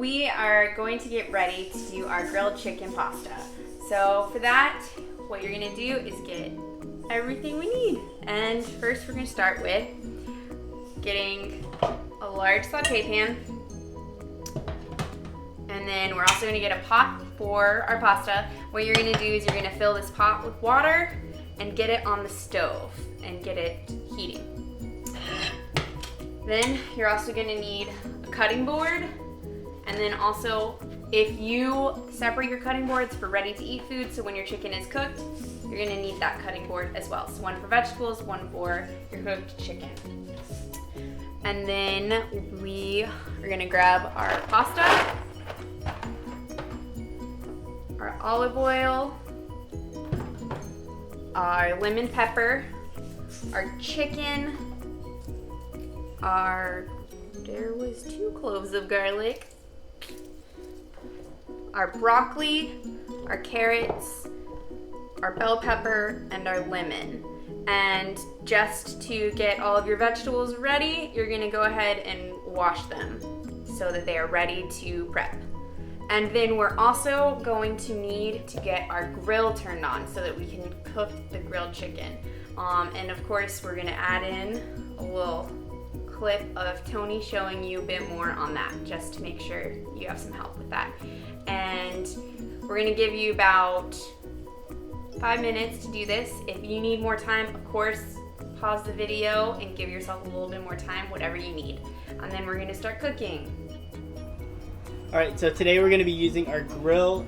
we are going to get ready to do our grilled chicken pasta. So for that, what you're gonna do is get everything we need. And first we're gonna start with getting a large saute pan. And then we're also gonna get a pot for our pasta. What you're gonna do is you're gonna fill this pot with water and get it on the stove and get it heating. Then you're also gonna need a cutting board. And then also, if you separate your cutting boards for ready to eat food, so when your chicken is cooked, you're gonna need that cutting board as well. So one for vegetables, one for your cooked chicken. And then we are gonna grab our pasta, our olive oil, our lemon pepper, our chicken, there was 2 cloves of garlic, our broccoli, our carrots, our bell pepper, and our lemon. And just to get all of your vegetables ready, you're gonna go ahead and wash them so that they are ready to prep. And then we're also going to need to get our grill turned on so that we can cook the grilled chicken. And of course, we're gonna add in a little clip of Tony showing you a bit more on that, just to make sure you have some help with that. And we're gonna give you about 5 minutes to do this. If you need more time, of course, pause the video and give yourself a little bit more time, whatever you need. And then we're gonna start cooking. All right, so today we're gonna be using our grill.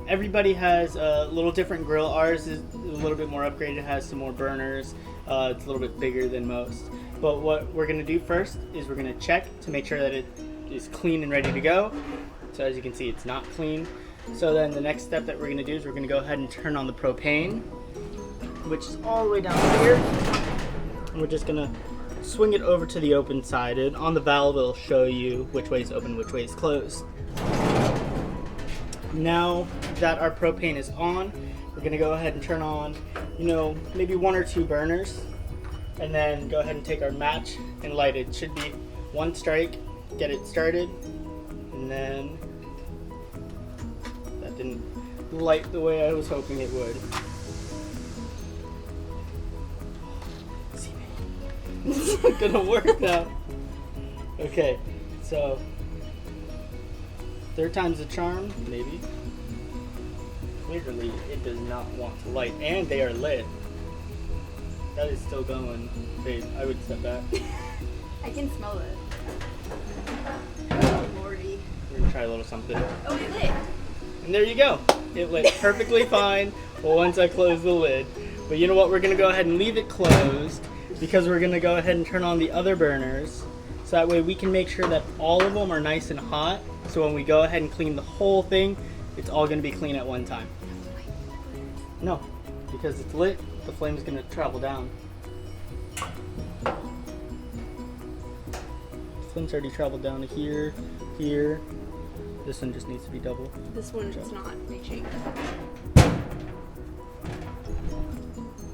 Everybody has a little different grill. Ours is a little bit more upgraded, it has some more burners. It's a little bit bigger than most. But what we're gonna do first is we're gonna check to make sure that it is clean and ready to go. So as you can see, it's not clean. So then the next step that we're gonna do is we're gonna go ahead and turn on the propane, which is all the way down here. And we're just gonna swing it over to the open side. And on the valve, it'll show you which way is open, which way is closed. Now that our propane is on, we're gonna go ahead and turn on, maybe 1 or 2 burners. And then go ahead and take our match and light it. It should be 1 strike, get it started. And then that didn't light the way I was hoping it would. See me. It's not gonna work now. Okay, so 3rd time's the charm, maybe. Clearly, it does not want to light, and they are lit. That is still going. Babe, I would step back. I can smell it. Oh, Lordy. We're gonna try a little something. Oh, it lit. And there you go. It lit perfectly fine once I close the lid. But you know what? We're gonna go ahead and leave it closed because we're gonna go ahead and turn on the other burners. So that way we can make sure that all of them are nice and hot. So when we go ahead and clean the whole thing, it's all gonna be clean at one time. No, because it's lit, the flame's gonna travel down. The flame's already traveled down to here, here. This one just needs to be double. This one is not reaching.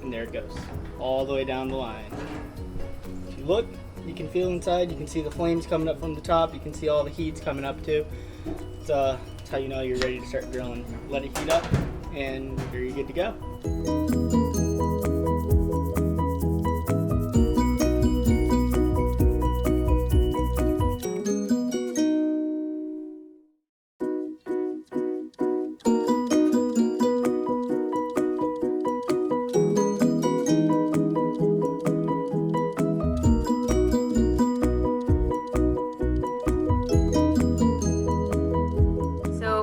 And there it goes, all the way down the line. If you look, you can feel inside, you can see the flames coming up from the top, you can see all the heat's coming up too. That's how you know you're ready to start grilling. Let it heat up, and you're good to go.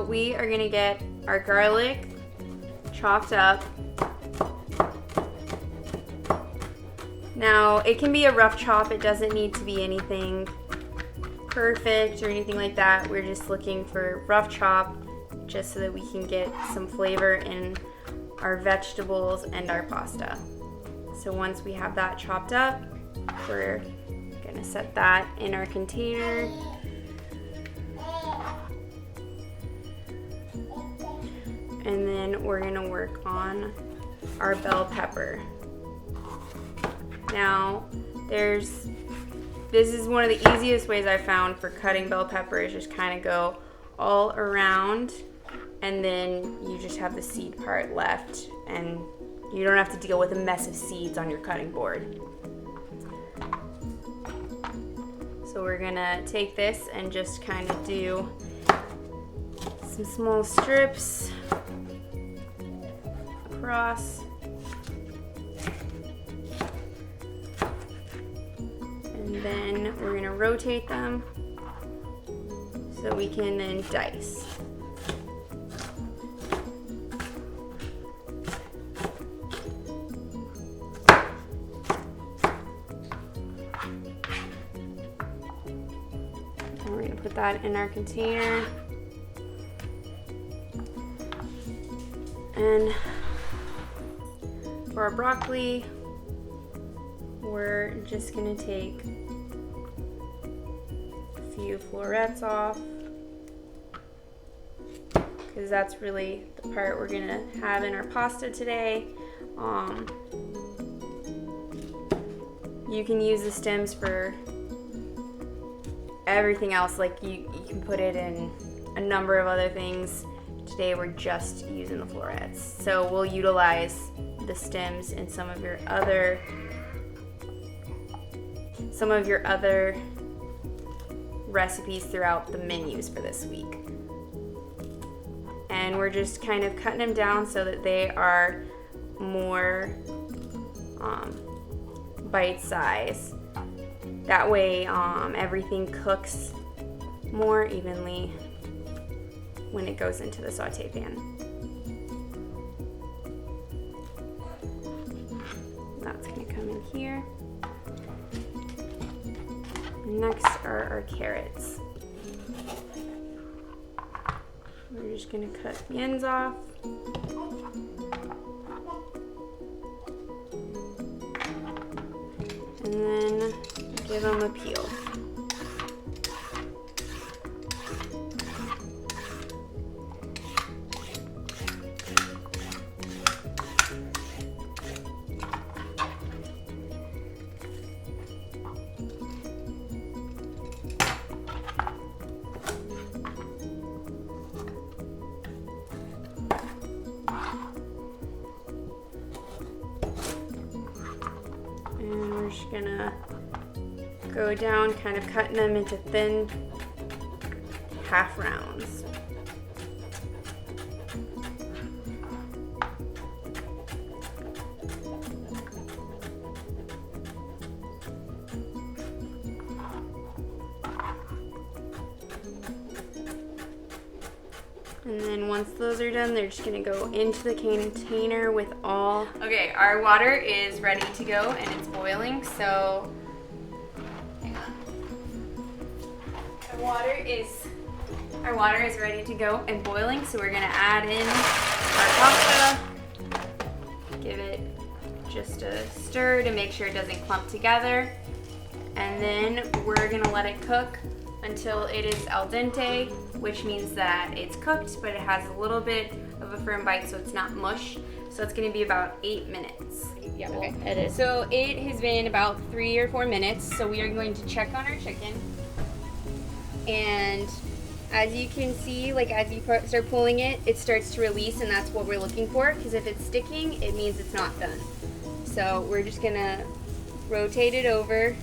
We are gonna get our garlic chopped up. Now, it can be a rough chop. It doesn't need to be anything perfect or anything like that. We're just looking for rough chop just so that we can get some flavor in our vegetables and our pasta. So once we have that chopped up, we're gonna set that in our container. And then we're gonna work on our bell pepper. Now, this is one of the easiest ways I found for cutting bell pepper, is just kind of go all around, and then you just have the seed part left, and you don't have to deal with a mess of seeds on your cutting board. So we're gonna take this and just kind of do some small strips across. And then we're gonna rotate them so we can then dice. And we're gonna put that in our container. And for our broccoli, we're just gonna take a few florets off, because that's really the part we're gonna have in our pasta today. You can use the stems for everything else, like you can put it in a number of other things. Today we're just using the florets. So we'll utilize the stems in some of your other recipes throughout the menus for this week. And we're just kind of cutting them down so that they are more bite size. That way everything cooks more evenly when it goes into the saute pan. That's gonna come in here. Next are our carrots. We're just gonna cut the ends off. And then give them a peel. And we're just gonna go down, kind of cutting them into thin half rounds. And then once those are done, they're just gonna go into the container with all. Okay, our water is ready to go and it's boiling, so hang on. Our water is ready to go and boiling, so we're gonna add in our pasta. Give it just a stir to make sure it doesn't clump together. And then we're gonna let it cook until it is al dente, which means that it's cooked, but it has a little bit of a firm bite, so it's not mush. So it's gonna be about 8 minutes. Yeah, okay. Edit. So it has been about 3 or 4 minutes, so we are going to check on our chicken. And as you can see, like as you start pulling it, it starts to release, and that's what we're looking for, because if it's sticking, it means it's not done. So we're just gonna rotate it over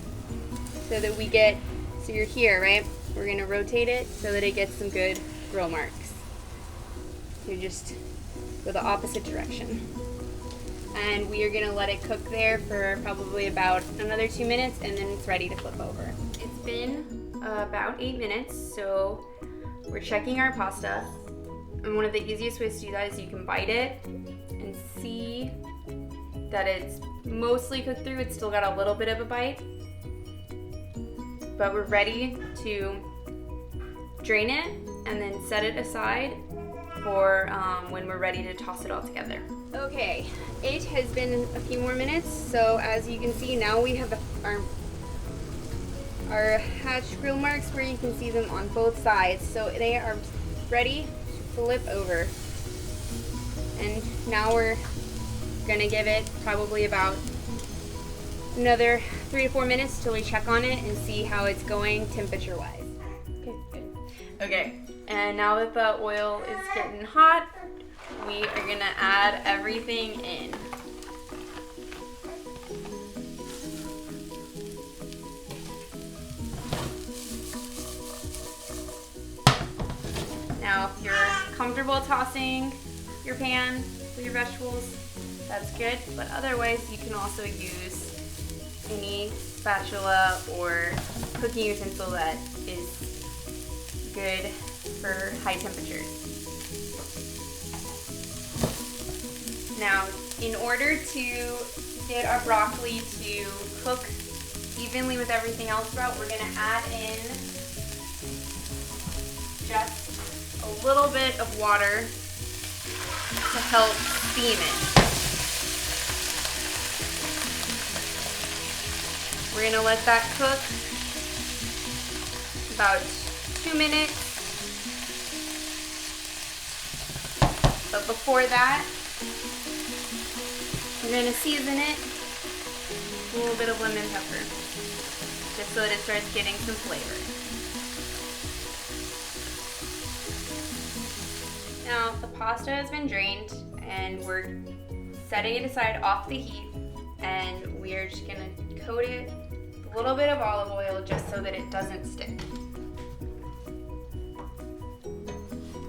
so that we get, so you're here, right? We're gonna rotate it so that it gets some good grill marks. So just go the opposite direction. And we are gonna let it cook there for probably about another 2 minutes, and then it's ready to flip over. It's been about 8 minutes, so we're checking our pasta. And one of the easiest ways to do that is you can bite it and see that it's mostly cooked through. It's still got a little bit of a bite. But we're ready to drain it and then set it aside for when we're ready to toss it all together. Okay, it has been a few more minutes, so as you can see now we have our hatch grill marks where you can see them on both sides. So they are ready to flip over. And now we're gonna give it probably about another 3 to 4 minutes till we check on it and see how it's going temperature-wise. Okay, good. Okay, and now that the oil is getting hot, we are gonna add everything in. Now, if you're comfortable tossing your pan with your vegetables, that's good, but otherwise you can also use any spatula or cooking utensil that is good for high temperatures. Now, in order to get our broccoli to cook evenly with everything else about, we're gonna add in just a little bit of water to help steam it. We're gonna let that cook about 2 minutes. But before that, we're gonna season it with a little bit of lemon pepper, just so that it starts getting some flavor. Now, the pasta has been drained and we're setting it aside off the heat, and we're just gonna coat it with a little bit of olive oil just so that it doesn't stick.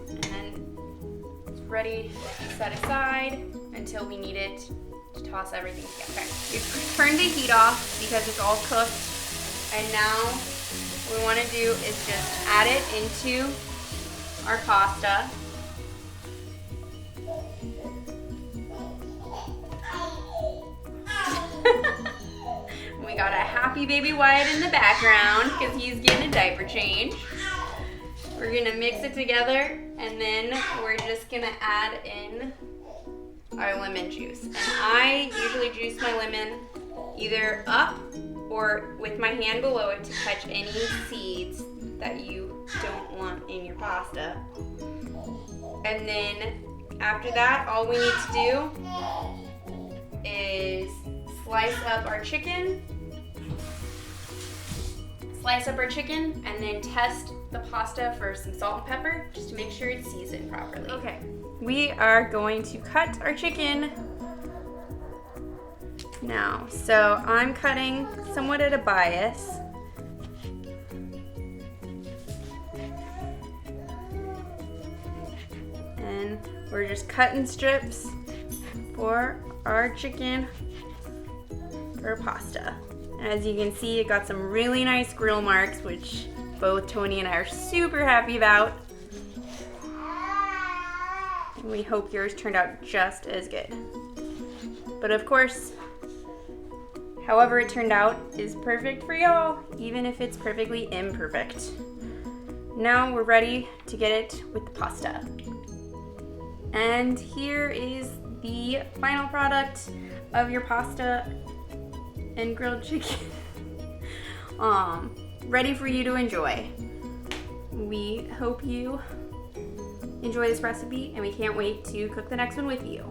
And then it's ready to set aside until we need it to toss everything together. Okay, we've turned the heat off because it's all cooked, and now what we wanna do is just add it into our pasta. We got a happy baby Wyatt in the background because he's getting a diaper change. We're gonna mix it together, and then we're just gonna add in our lemon juice. And I usually juice my lemon either up or with my hand below it to catch any seeds that you don't want in your pasta. And then after that, all we need to do is slice up our chicken, and then test the pasta for some salt and pepper just to make sure it's seasoned properly. Okay, we are going to cut our chicken now. So I'm cutting somewhat at a bias. And we're just cutting strips for our chicken for pasta. As you can see, it got some really nice grill marks, which both Tony and I are super happy about. And we hope yours turned out just as good. But of course, however it turned out is perfect for y'all, even if it's perfectly imperfect. Now we're ready to get it with the pasta. And here is the final product of your pasta and grilled chicken. Ready for you to enjoy. We hope you enjoy this recipe, and we can't wait to cook the next one with you.